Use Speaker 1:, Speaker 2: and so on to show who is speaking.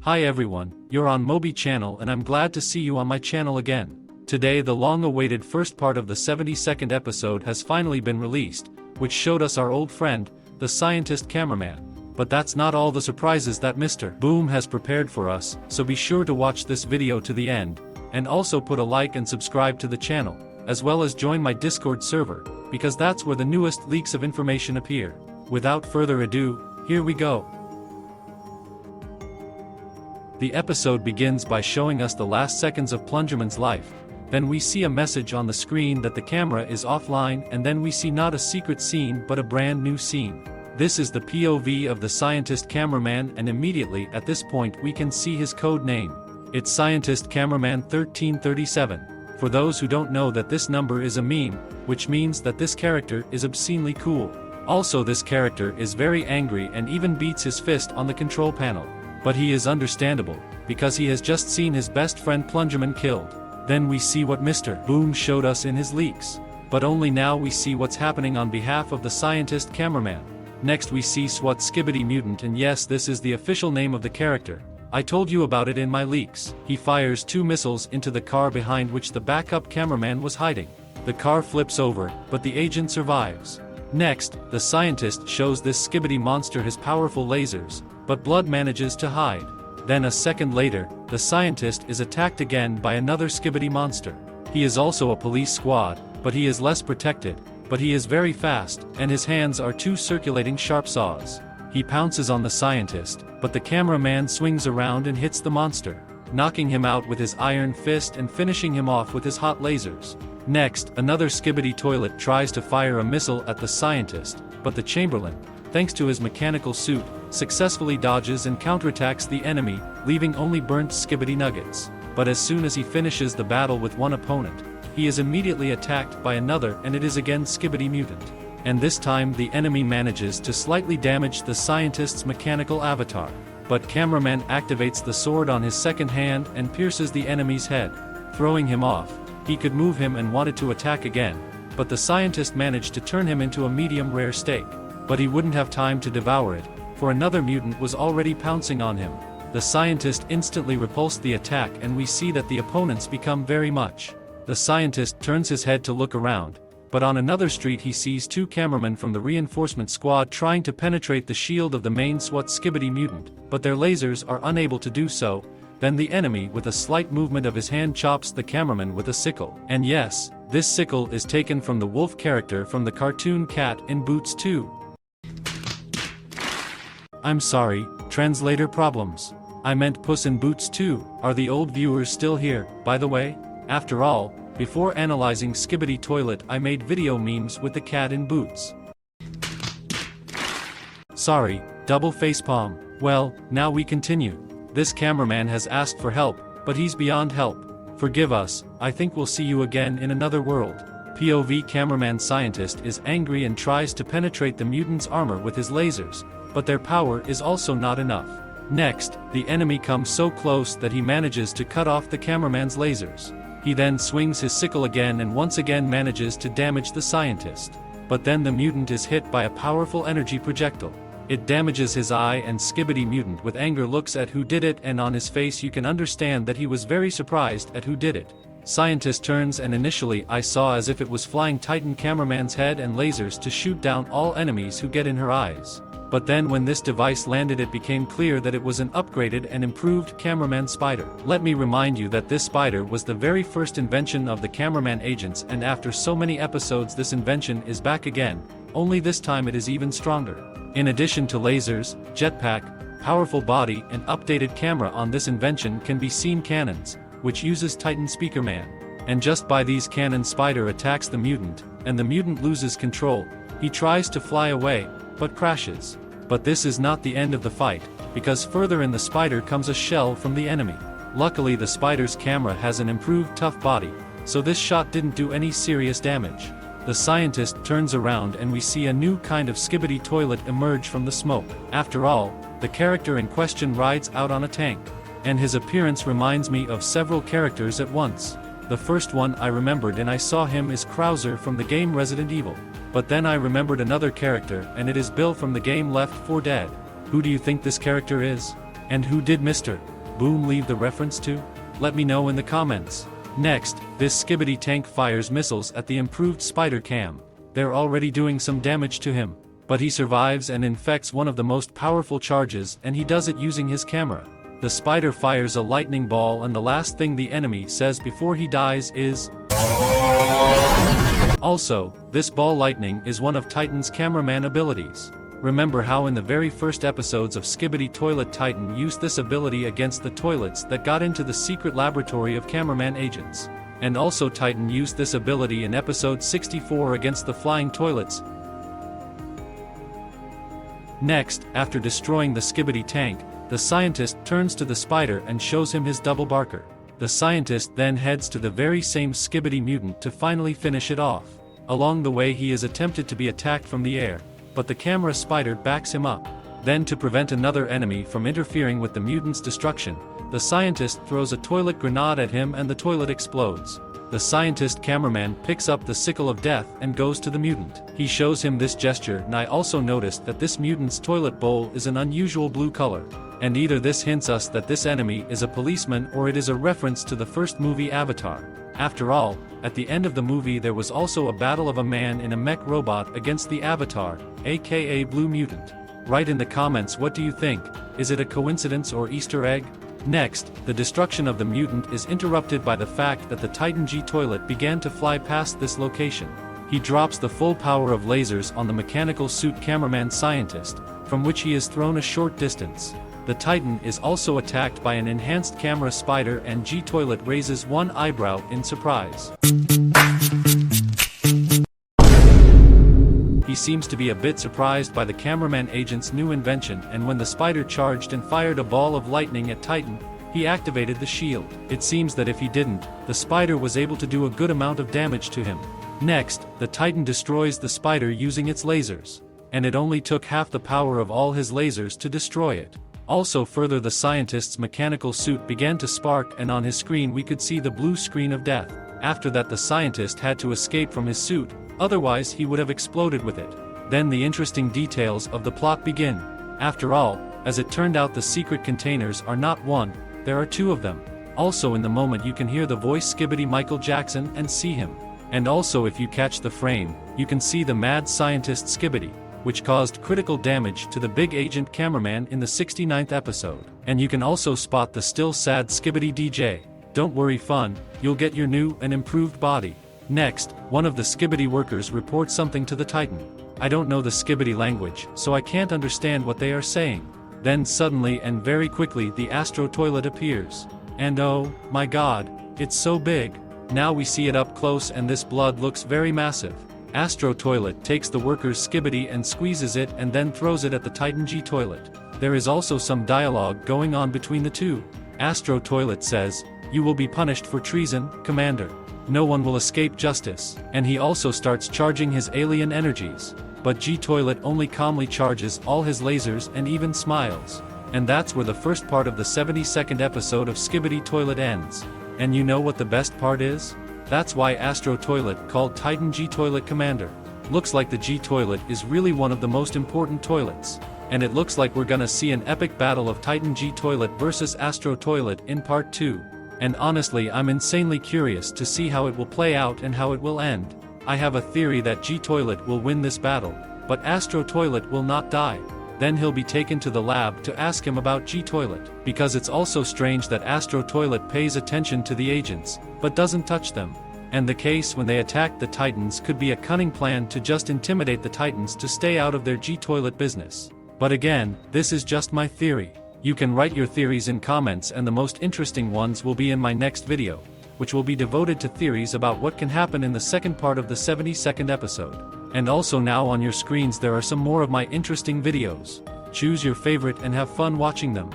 Speaker 1: Hi everyone, you're on Mobi channel and I'm glad to see you on my channel again. Today the long-awaited first part of the 72nd episode has finally been released, which showed us our old friend, the scientist Cameraman. But that's not all the surprises that Mr. Boom has prepared for us, so be sure to watch this video to the end, and also put a like and subscribe to the channel, as well as join my Discord server, because that's where the newest leaks of information appear. Without further ado, here we go. The episode begins by showing us the last seconds of Plungerman's life, then we see a message on the screen that the camera is offline, and then we see not a secret scene but a brand new scene. This is the POV of the scientist Cameraman, and immediately at this point we can see his code name. It's Scientist Cameraman 1337. For those who don't know, that this number is a meme, which means that this character is obscenely cool. Also, this character is very angry and even beats his fist on the control panel. But he is understandable, because he has just seen his best friend Plungerman killed. Then we see what Mr. Boom showed us in his leaks. But only now we see what's happening on behalf of the scientist Cameraman. Next we see SWAT SKIBIDI Mutant, and yes, this is the official name of the character. I told you about it in my leaks. He fires 2 missiles into the car behind which the backup cameraman was hiding. The car flips over, but the agent survives. Next, the scientist shows this SKIBIDI monster his powerful lasers, but Blood manages to hide. Then a second later, the scientist is attacked again by another SKIBIDI monster. He is also a police squad, but he is less protected, but he is very fast, and his hands are 2 circulating sharp saws. He pounces on the scientist, but the cameraman swings around and hits the monster, knocking him out with his iron fist and finishing him off with his hot lasers. Next, another SKIBIDI toilet tries to fire a missile at the scientist, but the Chamberlain, thanks to his mechanical suit, successfully dodges and counterattacks the enemy, leaving only burnt SKIBIDI nuggets. But as soon as he finishes the battle with one opponent, he is immediately attacked by another, and it is again SKIBIDI Mutant. And this time the enemy manages to slightly damage the scientist's mechanical avatar. But Cameraman activates the sword on his second hand and pierces the enemy's head, throwing him off. He could move him and wanted to attack again, but the scientist managed to turn him into a medium rare steak. But he wouldn't have time to devour it, for another mutant was already pouncing on him. The scientist instantly repulsed the attack, and we see that the opponents become very much. The scientist turns his head to look around, but on another street he sees 2 cameramen from the reinforcement squad trying to penetrate the shield of the main SWAT SKIBIDI Mutant, but their lasers are unable to do so. Then the enemy with a slight movement of his hand chops the cameraman with a sickle. And yes, this sickle is taken from the wolf character from the cartoon Cat in Boots 2. I'm sorry, translator problems. I meant Puss in Boots 2. Are the old viewers still here, by the way? After all, before analyzing SKIBIDI Toilet I made video memes with the cat in boots. Sorry, double facepalm. Well, now we continue. This cameraman has asked for help, but he's beyond help. Forgive us, I think we'll see you again in another world. POV Cameraman Scientist is angry and tries to penetrate the mutant's armor with his lasers, but their power is also not enough. Next, the enemy comes so close that he manages to cut off the cameraman's lasers. He then swings his sickle again and once again manages to damage the scientist. But then the mutant is hit by a powerful energy projectile. It damages his eye, and SKIBIDI Mutant with anger looks at who did it, and on his face you can understand that he was very surprised at who did it. Scientist turns, and initially I saw as if it was flying Titan Cameraman's head and lasers to shoot down all enemies who get in her eyes. But then when this device landed it became clear that it was an upgraded and improved Cameraman Spider. Let me remind you that this spider was the very first invention of the Cameraman agents, and after so many episodes this invention is back again, only this time it is even stronger. In addition to lasers, jetpack, powerful body and updated camera, on this invention can be seen cannons, which uses Titan Speakerman. And just by these cannons Spider attacks the mutant, and the mutant loses control. He tries to fly away, but crashes. But this is not the end of the fight, because further in the spider comes a shell from the enemy. Luckily the spider's camera has an improved tough body, so this shot didn't do any serious damage. The scientist turns around and we see a new kind of SKIBIDI toilet emerge from the smoke. After all, the character in question rides out on a tank. And his appearance reminds me of several characters at once. The first one I remembered and I saw him is Krauser from the game Resident Evil. But then I remembered another character, and it is Bill from the game Left 4 Dead. Who do you think this character is? And who did Mr. Boom leave the reference to? Let me know in the comments. Next, this Skibidi tank fires missiles at the improved spider cam. They're already doing some damage to him. But he survives and infects one of the most powerful charges, and he does it using his camera. The spider fires a lightning ball, and the last thing the enemy says before he dies is... Also, this ball lightning is one of Titan's cameraman abilities. Remember how in the very first episodes of Skibidi Toilet Titan used this ability against the toilets that got into the secret laboratory of cameraman agents. And also Titan used this ability in episode 64 against the flying toilets. Next, after destroying the Skibidi tank, the scientist turns to the spider and shows him his double barker. The scientist then heads to the very same Skibidi mutant to finally finish it off. Along the way he is attempted to be attacked from the air, but the camera spider backs him up. Then to prevent another enemy from interfering with the mutant's destruction, the scientist throws a toilet grenade at him and the toilet explodes. The scientist cameraman picks up the sickle of death and goes to the mutant. He shows him this gesture, and I also noticed that this mutant's toilet bowl is an unusual blue color. And either this hints us that this enemy is a policeman or it is a reference to the first movie Avatar. After all, at the end of the movie there was also a battle of a man in a mech robot against the Avatar, aka Blue Mutant. Write in the comments what do you think, is it a coincidence or Easter egg? Next, the destruction of the mutant is interrupted by the fact that the Titan G toilet began to fly past this location. He drops the full power of lasers on the mechanical suit cameraman scientist, from which he is thrown a short distance. The Titan is also attacked by an enhanced camera spider and G-Toilet raises one eyebrow in surprise. He seems to be a bit surprised by the cameraman agent's new invention, and when the spider charged and fired a ball of lightning at Titan, he activated the shield. It seems that if he didn't, the spider was able to do a good amount of damage to him. Next, the Titan destroys the spider using its lasers. And it only took half the power of all his lasers to destroy it. Also further, the scientist's mechanical suit began to spark, and on his screen we could see the blue screen of death. After that the scientist had to escape from his suit, otherwise he would have exploded with it. Then the interesting details of the plot begin. After all, as it turned out the secret containers are not one, there are two of them. Also in the moment you can hear the voice Skibidi Michael Jackson and see him. And also if you catch the frame, you can see the mad scientist Skibidi, which caused critical damage to the big agent cameraman in the 69th episode. And you can also spot the still sad Skibidi DJ. Don't worry fun, you'll get your new and improved body. Next, one of the Skibidi workers reports something to the Titan. I don't know the Skibidi language, so I can't understand what they are saying. Then suddenly and very quickly the Astro toilet appears. And oh, my god, it's so big. Now we see it up close and this blood looks very massive. Astro toilet takes the worker's Skibidi and squeezes it and then throws it at the Titan G toilet. There is also some dialogue going on between the two. Astro toilet says, "You will be punished for treason, Commander. No one will escape justice." And he also starts charging his alien energies. But G toilet only calmly charges all his lasers and even smiles. And that's where the first part of the 72nd episode of Skibidi Toilet ends. And you know what the best part is? That's why Astro Toilet called Titan G-Toilet Commander. Looks like the G-Toilet is really one of the most important toilets. And it looks like we're gonna see an epic battle of Titan G-Toilet versus Astro Toilet in part 2. And honestly I'm insanely curious to see how it will play out and how it will end. I have a theory that G-Toilet will win this battle, but Astro Toilet will not die. Then he'll be taken to the lab to ask him about G-Toilet. Because it's also strange that Astro Toilet pays attention to the agents, but doesn't touch them. And the case when they attacked the Titans could be a cunning plan to just intimidate the Titans to stay out of their G-Toilet business. But again, this is just my theory. You can write your theories in comments and the most interesting ones will be in my next video, which will be devoted to theories about what can happen in the second part of the 72nd episode. And also now on your screens there are some more of my interesting videos. Choose your favorite and have fun watching them.